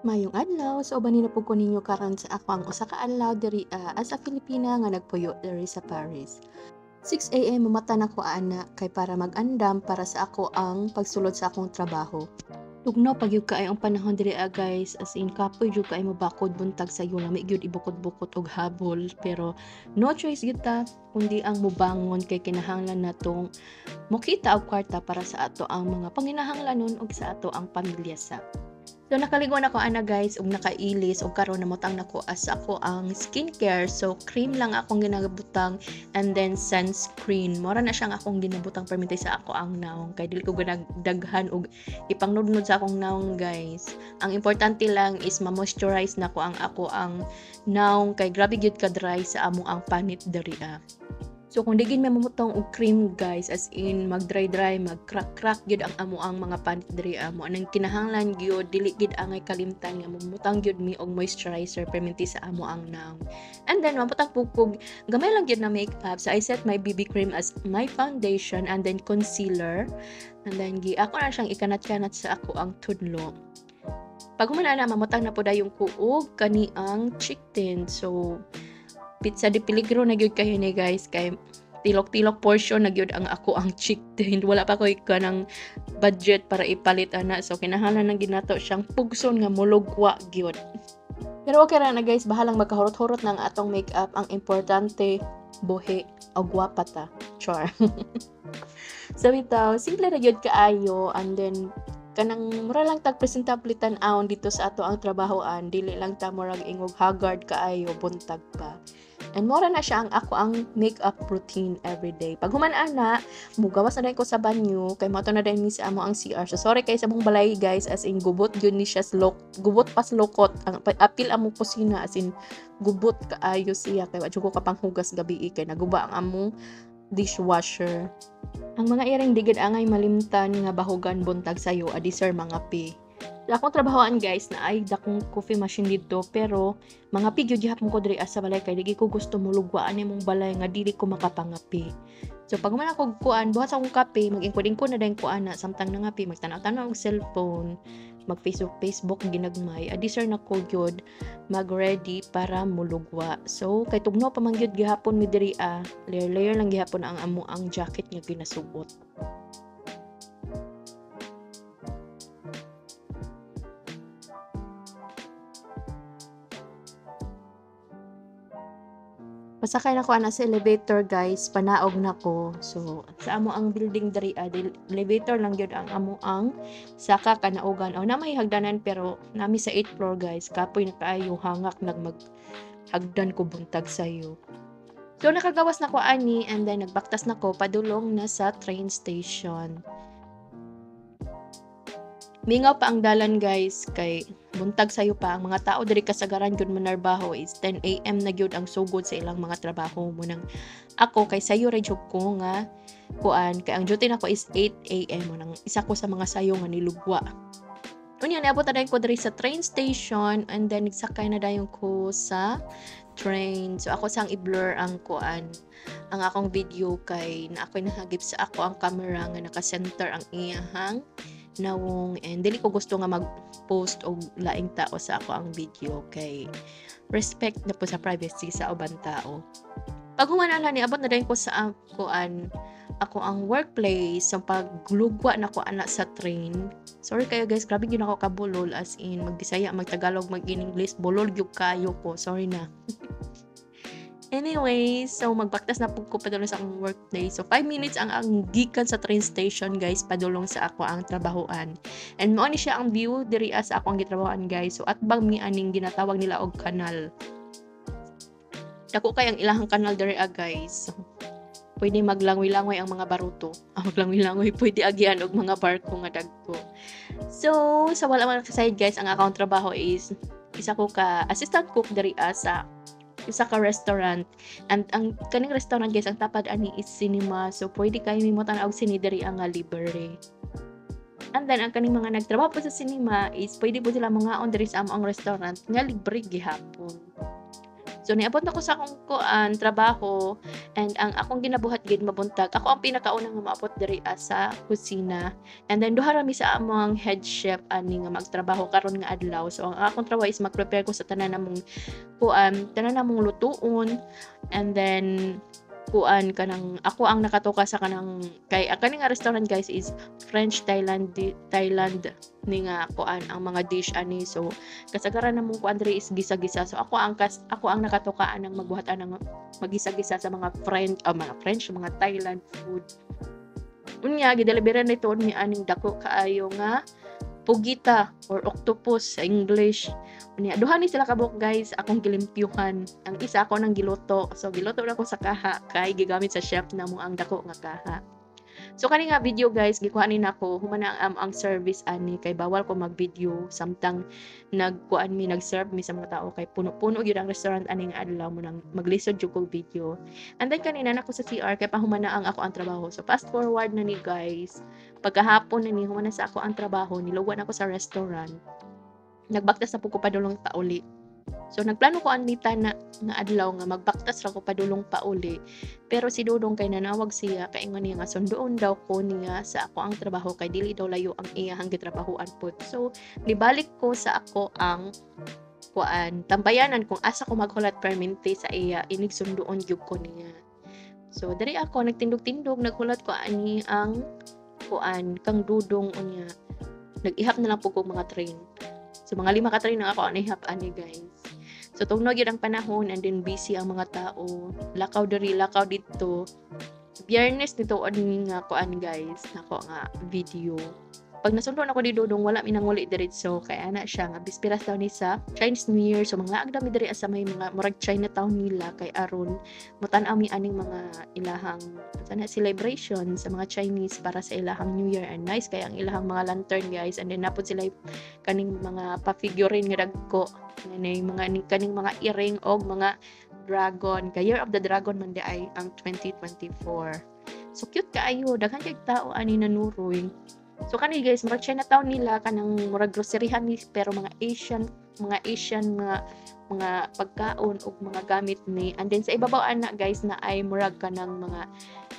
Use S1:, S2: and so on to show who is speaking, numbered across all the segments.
S1: Mayong adlaw, so uban na pud ko ninyo karon sa ako ang usa ka adlaw diri as a Filipina nga nagpuyo diri sa Paris. 6 AM mamata na ko ana kay para mag-andam para sa ako ang pagsulod sa akong trabaho. Tugnaw pa gyud kaayo ang panahon diri guys, as in kapoy jud kaayo mabakod buntag sa iyo lami gyud ibukod-bukod og habol pero no choice gyud ta kundi ang mubangon kay kinahanglan natong mokita og kwarta para sa ato ang mga panginahanglanon ug sa ato ang pamilya sa. So nakalingon ako ana guys ug nakailis ug karon namutang nako as ako ang skincare. So cream lang akong ginabutang and then sunscreen. Mora na siyang akong ginabutang permente sa ako ang naong kay dili ko daghan og ipangnudnod sa akong naong guys. Ang importante lang is ma-moisturize nako ang ako ang naong kay grabe gyud ka dry sa amo ang panit diri ah. So kung digin may mamutong og cream guys, as in mag-dry-dry, mag-crack-crack gyud ang amo ang mga panit diri amo. Anang kinahanglan gyud dili gid angay kalimtan nga mamutang gyud mi og moisturizer perminti sa amo ang naong. And then mamutang pugpug gamay lang gyud na makeup. So I set my BB cream as my foundation and then concealer. And then ako na siyang ikanat-kanat sa ako ang tudlo. Pag humana na mamutang na pud yung kuog kani ang cheek tint. So pizza de peligro na gyud kayo ni guys kay tilok-tilok portion na gyud ang ako ang cheek tint. Wala pa ko kanang budget para ipalit ana. So kinahanglan nang ginato siyang pugson nga mulugwa gyud. Pero okay ra na guys, bahalang magkahurot-hurot ng atong makeup. Ang importante buhi o gwapa ta. Char. So bitaw, simple ra gyud kaayo and then kanang mura lang tag presentable tan-awon dito sa ato ang trabahoan, dili lang ta murag ingog haggard kaayo buntag pa. And mura na siya ang ako ang makeup routine everyday. Pag human ana, mugawas na din ko sa banyo kay mato na din mi sa amo ang CR. So sorry kay sa mong balay guys, as in gubot yun ni siya gubot pas lokot. Ang apil amo kusina as in gubot kaayo siya kay wa ko kapanghugas gabi kay naguba ang among dishwasher. Ang mga iring digid angay malimtan nga bahugan buntag sayo adi sir mga pi. Sa akong trabahoan guys na ay dakong coffee machine dito pero mga pi gyud gihapon ko diri sa balay kay dili ko gusto mulugwaan nimong balay nga dili ko makapangapi. So pag man ako kuan buhat sa akong kape mag-ingkod-ingkod na dayon ko ana samtang nangapi magtanaw-tanaw og cellphone mag Facebook ginagmay adi sir nako gyud mag-ready para mulugwa. So kay tugnaw pa man gyud gihapon mi diri layer lang gihapon ang amo ang jacket nga ginasuot. Pasakay na ko ana sa elevator guys, panaog na ko. So sa amo ang building diri elevator lang gyud ang amo ang saka kanaugan. O na may hagdanan pero nami sa 8th floor guys. Kapoy na kaayo hangak hagdan ko buntag sayo. So nakagawas na ko ani and then nagbaktas na ko padulong na sa train station. Mingaw pa ang dalan guys kay buntag sayo pa ang mga tao diri kasagaran gyud manarbaho is 10 AM na gyud ang sugod sa ilang mga trabaho mo nang ako kay sayo ra jud ko nga kuan kay ang duty nako is 8 AM mo nang isa ko sa mga sayo nga nilugwa. Unya naabot na dayon ko diri sa train station and then nagsakay na dayon ko sa train. So ako sang i-blur ang kuan ang akong video kay na ako'y nahagip sa ako ang camera nga naka-center ang iyahang nawong and dili ko gusto nga mag-post og laing tao sa ako ang video kay respect na po sa privacy sa ubang tao. Pag humanala ni abot na dayon ko sa ako ang workplace so paglugwa na ko ana sa train. Sorry kayo guys, grabe gyud ako kabulol as in mag-Bisaya, mag-Tagalog, mag-English, bulol gyud kayo ko. Sorry na. Anyway, so magbaktas na po ko padulong sa akong workplace. So 5 minutes ang gikan sa train station guys padulong sa ako ang trabahoan. And mao ni siya ang view diri sa ako ang gitrabahoan guys. So at bang mi aning ginatawag nila og kanal. Dako kay ang ilahang kanal diri guys. Pwede maglangoy-langoy ang mga baruto. Maglangoy-langoy pwede agyan og mga barko nga dagko. So sa wala man side guys, ang akong trabaho is isa ko ka assistant cook diri sa isa ka restaurant and ang kaning restaurant guys ang tapad ani is cinema so pwede kayo mimo tan-aw sini diri ang libre. And then ang kaning mga nagtrabaho po sa cinema is pwede po sila mangaon diri sa among restaurant nga libre gihapon. So niabot na ko sa akong trabaho, and ang akong ginabuhat gid mabuntag. Ako ang pinakauna nga maabot diri sa kusina. And then duha rami sa among head chef ani nga magtrabaho karon nga adlaw. So ang akong trabaho is mag-prepare ko sa tanan namong lutuon, and then kanang ako ang nakatoka sa kanang kay kaning nga restaurant guys is French Thailand ni nga ang mga dish ani. So kasagaran namong diri is gisa-gisa. So ako ang nakatokaan ng magbuhat ng magisa-gisa sa mga French mga Thailand food. Unya gideliveran nito ni aning dako kaayo nga pugita or octopus sa English. Unya duha ni sila kabuk guys akong gilimpyuhan. Ang isa ako nang giluto. So giluto na ko sa kaha kay gigamit sa chef namo ang dako nga kaha. So kani nga video guys gikuhanin nako humana ang service ani kay bawal ko mag-video samtang nag-serve mi sa mga tao kay puno-puno gyud ang restaurant aning adlaw mo nang maglisod jud kog video. And then kanina nako sa CR kay pahumana ang ako ang trabaho. So fast forward na ni guys. Pagkahapon na ni humana sa ako ang trabaho, niluwan ako sa restaurant. Nagbaktas na po ko padulong pauli. So nagplano ko anita na adlaw nga magbaktas ra ko padulong pauli. Pero si Dudong kay nanawag siya kay ingon niya nga sunduon daw ko niya sa ako ang trabaho kay dili daw layo ang iyang gitrabahoan pud. So nibalik ko sa ako ang tambayanan kung asa ko maghulat permente sa iya inig sunduon gyud ko niya. So diri ako nagtindog-tindog naghulat ko ani ang kang Dudong unya. Nag-ihap na lang po ko mga train. So mga 5 ka train na ako ang ihap ani guys. So tungnog yun ang panahon and then busy ang mga tao. Lakaw diri, lakaw dito. Biyernes nito nga guys, nako nga video. Pag nasundo ako di Dudong wala mi nanguli diretso kay ana siya nga bispiras daw ni sa Chinese New Year. So mga agda mi diri sa may mga murag Chinatown nila kay aron mutan-aw mi aning mga ilahang celebration sa mga Chinese para sa ilahang New Year and nice kay ang ilahang mga lantern guys, and then napod sila kaning mga pa-figurine nga dagko kaning mga earring og mga dragon kay Year of the Dragon man di ay ang 2024. So cute kaayo daghan kay tao ani nanuroy. So kani guys, murag Chinatown nila kanang murag groceryhan ni pero mga Asian mga pagkaon ug mga gamit ni. And then sa ibabaw ana guys na ay murag kanang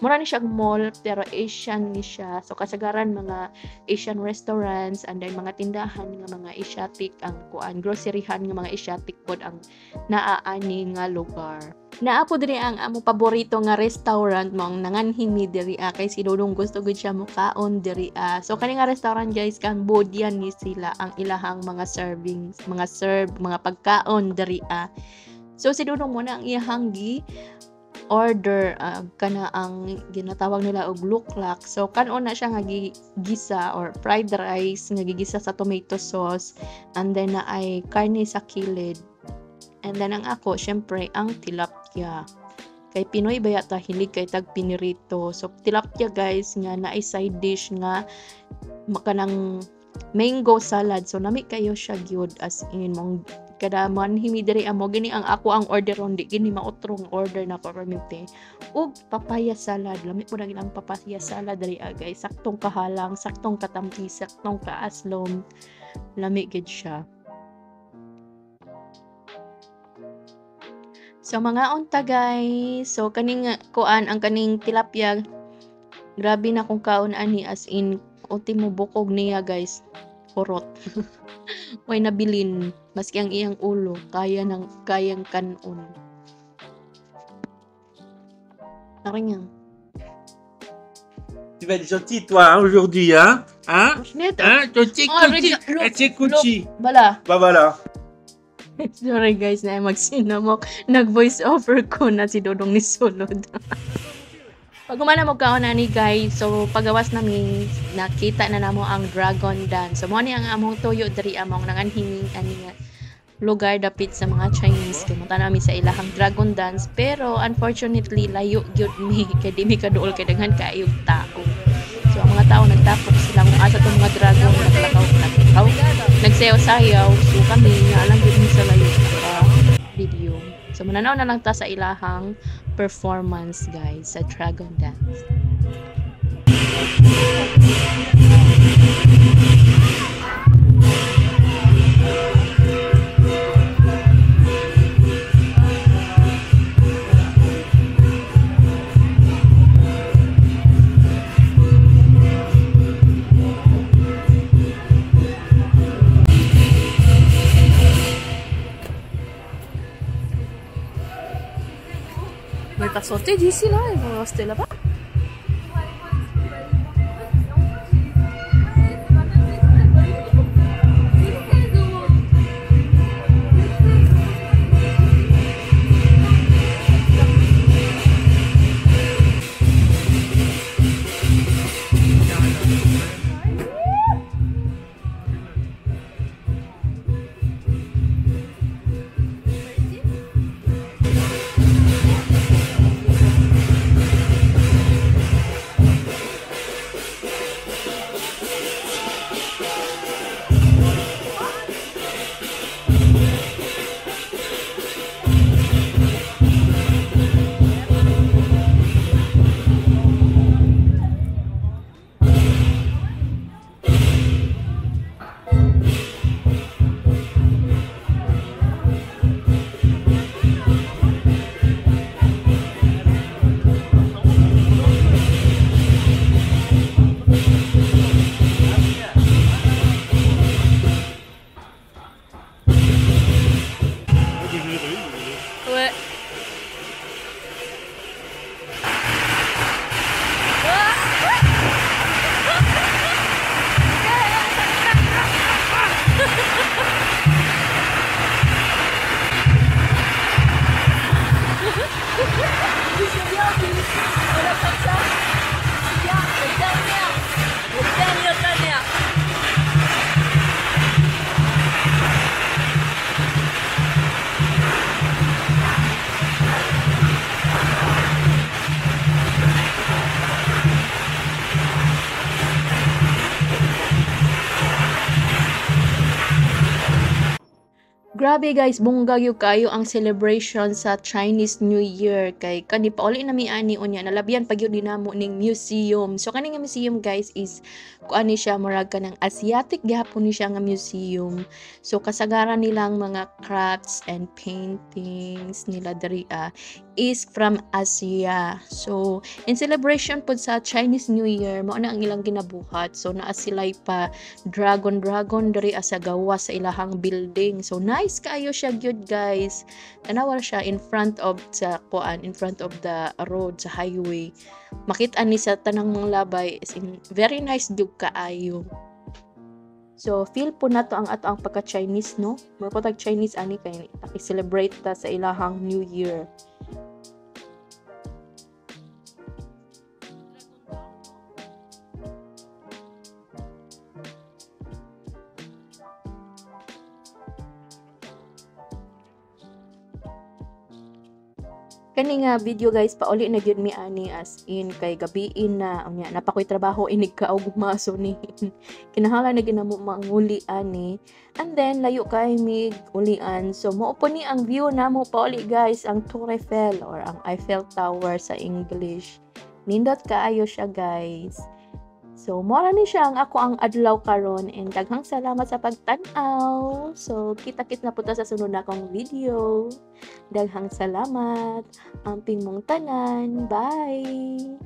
S1: mura ni siya mall pero Asian ni siya. So kasagaran mga Asian restaurants and then mga tindahan nga mga Asiatic ang groceryhan nga mga Asiatic pod ang naaani nga lugar. Naapo diri ang amo paborito nga restaurant mong nanganhimi diri kay si Dudong gusto gud siya mukaon diri So kani nga restaurant guys Cambodian ni sila ang ilahang mga servings, mga pagkaon diri So si Dudong mo na ang iyang order kana ang ginatawag nila og luklak. So kanon na siya nga gisa or fried rice nga gigisa sa tomato sauce, and then na ay karne sa kilid. And then ang ako, syempre, ang tilapia. Kay Pinoy ba yata hilig kay tag pinirito. So tilapia guys nga na ay side dish nga makanang mango salad. So nami kayo siya gyud as in mong kada man himi diri amo gini ang ako ang order on di gini mautrong order na permente. Ug papaya salad. Lami po na gilang papaya salad diri guys. Saktong kahalang, saktong katampi, saktong kaaslom. Lami gid siya. So mga unta guys, so kaning ang kaning tilapia, grabe na kung kaon ani as in ultimo bukog niya guys, kurot. Way nabilin, maski ang iyang ulo kayang kanon. Naringyan.
S2: Tu vas être gentil toi aujourd'hui hein? C'est Gucci.
S1: Bala.
S2: Bah voilà.
S1: Sorry guys na magsinamok. Nag-voice over ko na si Dudong ni sulod. Pag umana mo kaon na ni guys, so pagawas namin nakita na namo ang dragon dance. So mo ni ang among tuyo diri among nanganhiming ani nga lugar dapit sa mga Chinese. Kumunta namin sa ilahang dragon dance pero unfortunately layo gyud mi kay di mi kaduol kay daghan kaayog tao. So ang mga tao nagtapok sila kung asa tong mga dragon naglakaw nagsayaw-sayaw. So kami nga lang gyud sa layo video. So mananaw na lang ta sa ilahang performance guys sa dragon dance. t'as sauté d'ici là, ils vont rester là-bas. Ouais. Grabe guys, bongga yung kayo ang celebration sa Chinese New Year kay kani pauli na mi ani unya nalabyan pag yun dinamo ning museum. So kani nga museum guys is kuani siya murag ka ng Asiatic gihapon ni siya nga museum. So kasagaran nilang mga crafts and paintings nila diri is from Asia. So in celebration pud sa Chinese New Year mao na ang ilang ginabuhat. So naa sila'y pa dragon diri sa gawa sa ilahang building. So nice kaayo siya gyud guys. Tanawa siya in front of the road sa highway. Makita ni sa tanang mga labay is in very nice gyud kaayo. So feel po na to ang ato ang pagka-Chinese no. Mo po tag Chinese ani kay i-celebrate ta sa ilahang New Year. Kani nga video guys pauli na gyud mi ani as in kay gabiin na unya napakoy trabaho inig kaog maso ni kinahanglan na ginamo manguli ani and then layo kay mig ulian so mao po ni ang view namo pauli guys ang Tour Eiffel or ang Eiffel Tower sa English nindot kaayo siya guys. So, mora ni siya ang ako ang adlaw karon and daghang salamat sa pagtan-aw. So, kita-kit na punta sa sunod na akong video. Daghang salamat. Amping mong tanan. Bye!